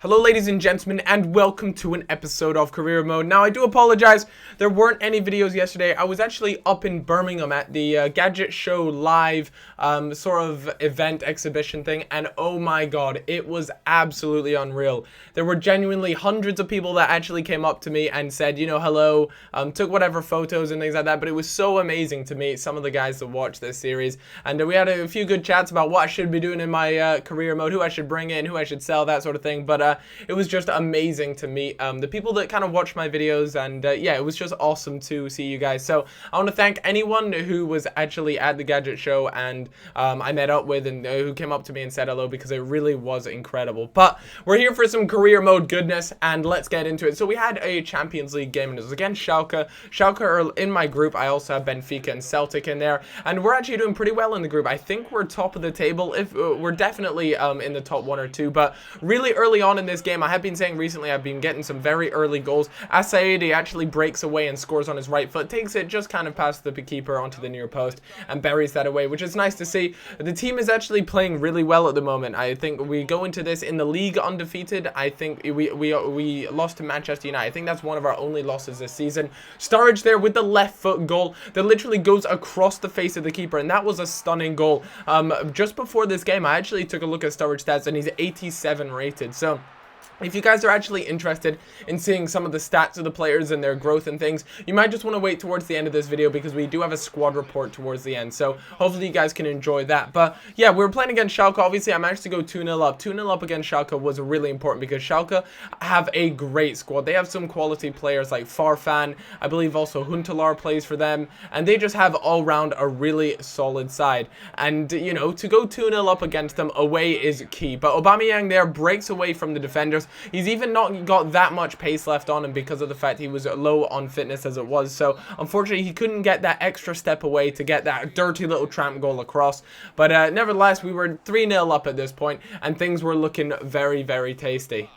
Hello ladies and gentlemen, and welcome to an episode of Career Mode. Now I do apologize, there weren't any videos yesterday. I was actually up in Birmingham at the Gadget Show live sort of event exhibition thing, and oh my god, it was absolutely unreal. There were genuinely hundreds of people that actually came up to me and said, you know, hello, took whatever photos and things like that, but it was so amazing to meet some of the guys that watched this series, and we had a few good chats about what I should be doing in my Career Mode, who I should bring in, who I should sell, that sort of thing, but it was just amazing to meet the people that kind of watch my videos, and yeah, it was just awesome to see you guys. So I want to thank anyone who was actually at the Gadget Show and I met up with and who came up to me and said hello, because it really was incredible. But we're here for some Career Mode goodness, and let's get into it. So we had a Champions League game, and it was against Schalke. Schalke are in my group. I also have Benfica and Celtic in there, and we're actually doing pretty well in the group. I think we're top of the table. If we're definitely in the top one or two, but really early on in this game, I have been saying recently I've been getting some very early goals. Asaidi actually breaks away and scores on his right foot, takes it just kind of past the keeper onto the near post and buries that away, which is nice to see. The team is actually playing really well at the moment. I think we go into this in the league undefeated. I think we lost to Manchester United. I think that's one of our only losses this season. Sturridge there with the left foot goal that literally goes across the face of the keeper, and that was a stunning goal. Just before this game, I actually took a look at Sturridge stats, and he's 87 rated. So if you guys are actually interested in seeing some of the stats of the players and their growth and things, you might just want to wait towards the end of this video, because we do have a squad report towards the end. So hopefully you guys can enjoy that. But yeah, we were playing against Schalke. Obviously, I managed to go 2-0 up. 2-0 up against Schalke was really important, because Schalke have a great squad. They have some quality players like Farfan. I believe also Huntelaar plays for them. And they just have all round a really solid side. And, you know, to go 2-0 up against them away is key. But Aubameyang there breaks away from the defenders. He's even not got that much pace left on him because of the fact he was low on fitness as it was. So unfortunately, he couldn't get that extra step away to get that dirty little tramp goal across. But nevertheless, we were 3-0 up at this point, and things were looking very, very tasty.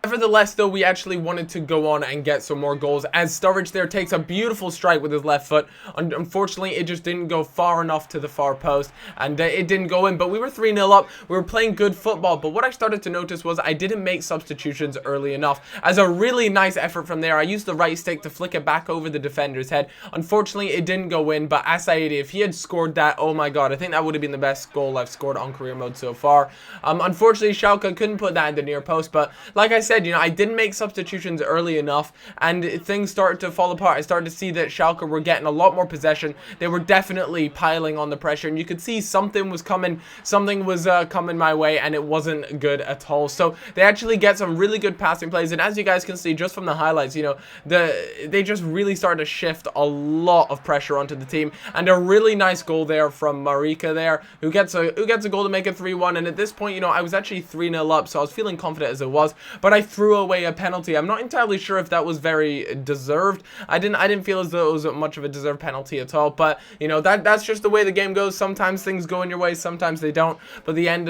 Nevertheless, though, we actually wanted to go on and get some more goals, as Sturridge there takes a beautiful strike with his left foot. Unfortunately, it just didn't go far enough to the far post, and it didn't go in. But we were 3-0 up. We were playing good football. But what I started to notice was I didn't make substitutions early enough. As a really nice effort from there, I used the right stick to flick it back over the defender's head. Unfortunately, it didn't go in. But Asaidi, if he had scored that, oh my god, I think that would have been the best goal I've scored on Career Mode so far. Unfortunately, Schalke couldn't put that in the near post. But like I said, you know, I didn't make substitutions early enough, and things started to fall apart. I started to see that Schalke were getting a lot more possession. They were definitely piling on the pressure, and you could see something was coming. Something was coming my way, and it wasn't good at all. So they actually get some really good passing plays, and as you guys can see just from the highlights, you know, they just really started to shift a lot of pressure onto the team, and a really nice goal there from Marika there, who gets a goal to make it 3-1. And at this point, you know, I was actually 3-0 up, so I was feeling confident as it was, but I threw away a penalty. I'm not entirely sure if that was very deserved. I didn't feel as though it was much of a deserved penalty at all, but you know, that's just the way the game goes. Sometimes things go in your way, sometimes they don't, but at the end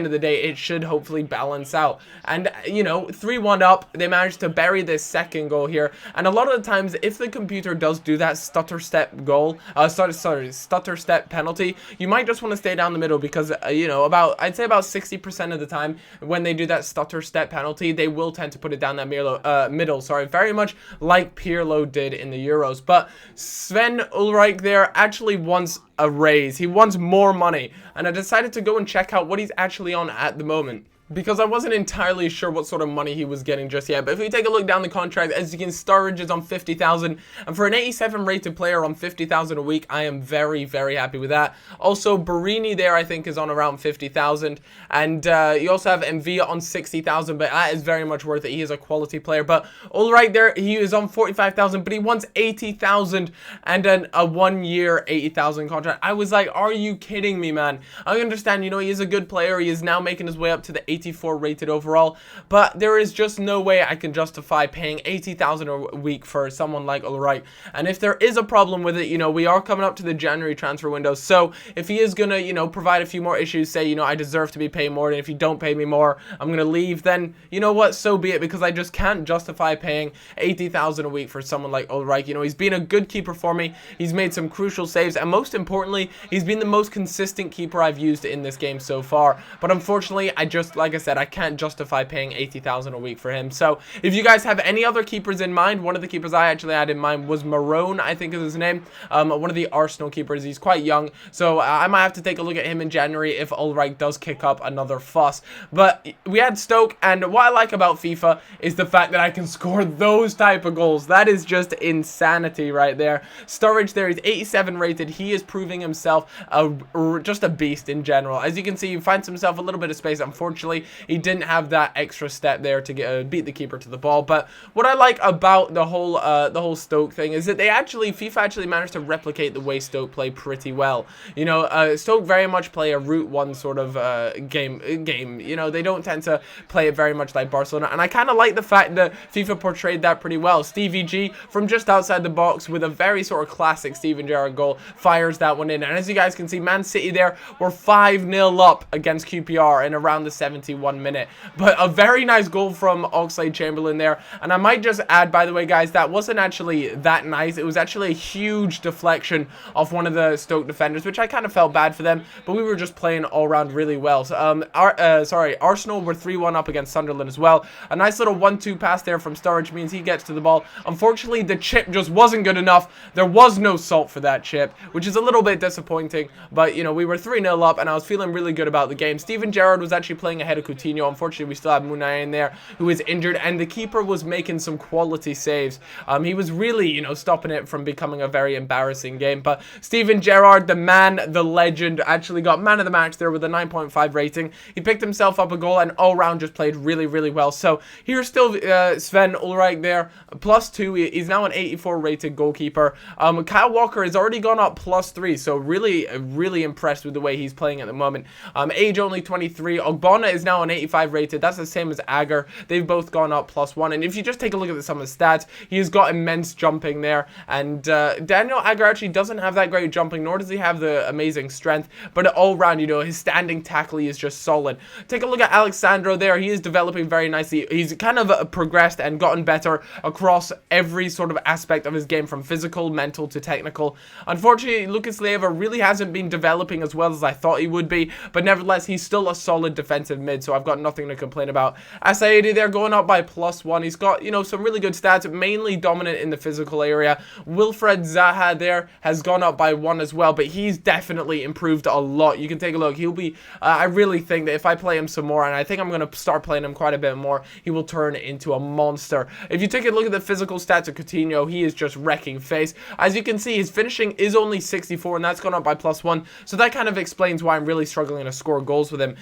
of the day, it should hopefully balance out. And you know, 3-1 up, they managed to bury this second goal here. And a lot of the times, if the computer does do that stutter step goal, stutter step penalty, you might just want to stay down the middle, because you know, I'd say about 60% of the time when they do that stutter step penalty, they will tend to put it down that middle, very much like Pirlo did in the Euros. But Sven Ulreich there actually wants a raise. He wants more money, and I decided to go and check out what he's actually on at the moment, because I wasn't entirely sure what sort of money he was getting just yet. But if we take a look down the contract, as you can, Sturridge is on 50,000, and for an 87 rated player on 50,000 a week, I am very, very happy with that. Also, Barini there, I think, is on around 50,000, and you also have Envia on 60,000, but that is very much worth it. He is a quality player. But all right there, he is on 45,000, but he wants 80,000 and then a 1-year 80,000 contract. I was like, are you kidding me, man? I understand, you know, he is a good player. He is now making his way up to the 84 rated overall, but there is just no way I can justify paying 80,000 a week for someone like Ulreich. And if there is a problem with it, you know, we are coming up to the January transfer window, so if he is gonna, you know, provide a few more issues, say, you know, I deserve to be paid more, and if you don't pay me more, I'm gonna leave, then you know what, so be it, because I just can't justify paying 80,000 a week for someone like Ulreich. You know, he's been a good keeper for me, he's made some crucial saves, and most importantly, he's been the most consistent keeper I've used in this game so far. But unfortunately, I just, like I said, I can't justify paying 80,000 a week for him. So if you guys have any other keepers in mind, one of the keepers I actually had in mind was Marone, I think is his name. One of the Arsenal keepers. He's quite young, so I might have to take a look at him in January if Ulreich does kick up another fuss. But we had Stoke, and what I like about FIFA is the fact that I can score those type of goals. That is just insanity right there. Sturridge there, he's 87 rated. He is proving himself just a beast in general. As you can see, he finds himself a little bit of space. Unfortunately, he didn't have that extra step there to beat the keeper to the ball. But what I like about the whole Stoke thing is that FIFA actually managed to replicate the way Stoke play pretty well. You know, Stoke very much play a Route 1 sort of game. You know, they don't tend to play it very much like Barcelona, and I kind of like the fact that FIFA portrayed that pretty well. Stevie G from just outside the box with a very sort of classic Steven Gerrard goal fires that one in, and as you guys can see, Man City there were 5-0 up against QPR in around the 71 minute. But a very nice goal from Oxlade-Chamberlain there, and I might just add, by the way, guys, that wasn't actually that nice. It was actually a huge deflection off one of the Stoke defenders, which I kind of felt bad for them, but we were just playing all around really well. So, Arsenal were 3-1 up against Sunderland as well. A nice little 1-2 pass there from Sturridge means he gets to the ball. Unfortunately, the chip just wasn't good enough. There was no salt for that chip, which is a little bit disappointing, but, you know, we were 3-0 up, and I was feeling really good about the game. Steven Gerrard was actually playing ahead of Coutinho. Unfortunately, we still have Munaye in there, who is injured, and the keeper was making some quality saves. He was really, you know, stopping it from becoming a very embarrassing game. But Steven Gerrard, the man, the legend, actually got man of the match there with a 9.5 rating. He picked himself up a goal and all round just played really, really well. So here's still Sven Ulreich there, +2. He's now an 84 rated goalkeeper. Kyle Walker has already gone up +3, so really, really impressed with the way he's playing at the moment. Age only 23. Ogbonna is now an 85 rated. That's the same as Agger. They've both gone up +1. And if you just take a look at some of the stats, he has got immense jumping there. And Daniel Agger actually doesn't have that great jumping, nor does he have the amazing strength. But all round, you know, his standing tackle is just solid. Take a look at Alexandro there. He is developing very nicely. He's kind of progressed and gotten better across every sort of aspect of his game, from physical, mental to technical. Unfortunately, Lucas Leiva really hasn't been developing as well as I thought he would be, but nevertheless, he's still a solid defensive mid, so I've got nothing to complain about. Asaidi there going up by +1. He's got, you know, some really good stats, mainly dominant in the physical area. Wilfred Zaha there has gone up by 1 as well, but he's definitely improved a lot. You can take a look. He'll be, I really think that if I play him some more, and I think I'm going to start playing him quite a bit more, he will turn into a monster. If you take a look at the physical stats of Coutinho, he is just wrecking face. As you can see, his finishing is only 64, and that's gone up by +1, so that kind of explains why I'm really struggling to score goals with him.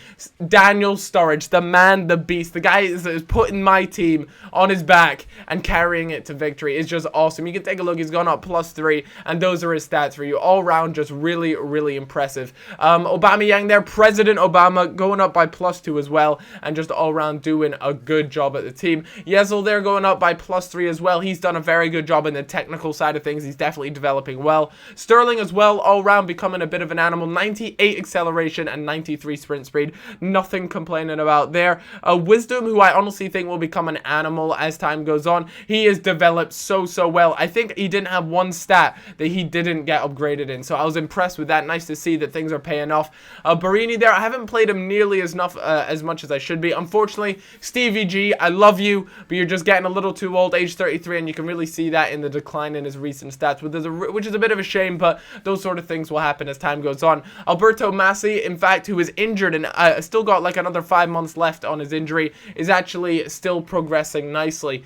Daniel Sturridge, the man, the beast, the guy is putting my team on his back and carrying it to victory is just awesome. You can take a look. He's gone up +3, and those are his stats for you. All round, just really, really impressive. Aubameyang there, President Obama, going up by +2 as well, and just all round doing a good job at the team. Yezel there going up by +3 as well. He's done a very good job in the technical side of things. He's definitely developing well. Sterling as well, all round becoming a bit of an animal. 98 acceleration and 93 sprint speed. Nothing complaining about there. Wisdom, who I honestly think will become an animal as time goes on. He has developed so well. I think he didn't have one stat that he didn't get upgraded in, so I was impressed with that. Nice to see that things are paying off. Barini there, I haven't played him nearly as much as I should be. Unfortunately, Stevie G, I love you, but you're just getting a little too old, age 33, and you can really see that in the decline in his recent stats, which is a bit of a shame, but those sort of things will happen as time goes on. Alberto Massi, in fact, who is injured and still got like another 5 months left on his injury, is actually still progressing nicely.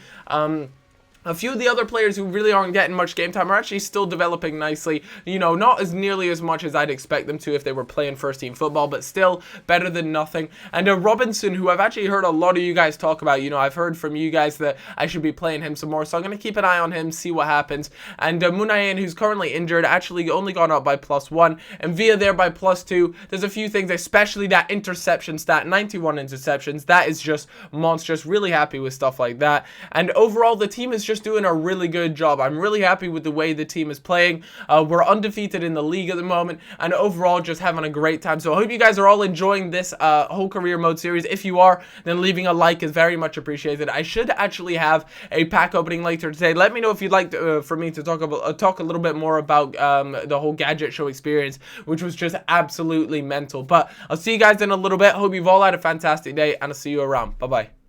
A few of the other players who really aren't getting much game time are actually still developing nicely. You know, not as nearly as much as I'd expect them to if they were playing first team football, but still better than nothing. And Robinson, who I've actually heard a lot of you guys talk about. You know, I've heard from you guys that I should be playing him some more, so I'm going to keep an eye on him, see what happens. And Munayen, who's currently injured, actually only gone up by +1. And Villa there by +2. There's a few things, especially that interception stat, 91 interceptions. That is just monstrous. Really happy with stuff like that. And overall, the team is just just doing a really good job. I'm really happy with the way the team is playing. We're undefeated in the league at the moment, and overall just having a great time. So I hope you guys are all enjoying this whole career mode series. If you are, then leaving a like is very much appreciated. I should actually have a pack opening later today. Let me know if you'd like for me to talk a little bit more about the whole gadget show experience, which was just absolutely mental. But I'll see you guys in a little bit. Hope you've all had a fantastic day, and I'll see you around. Bye bye.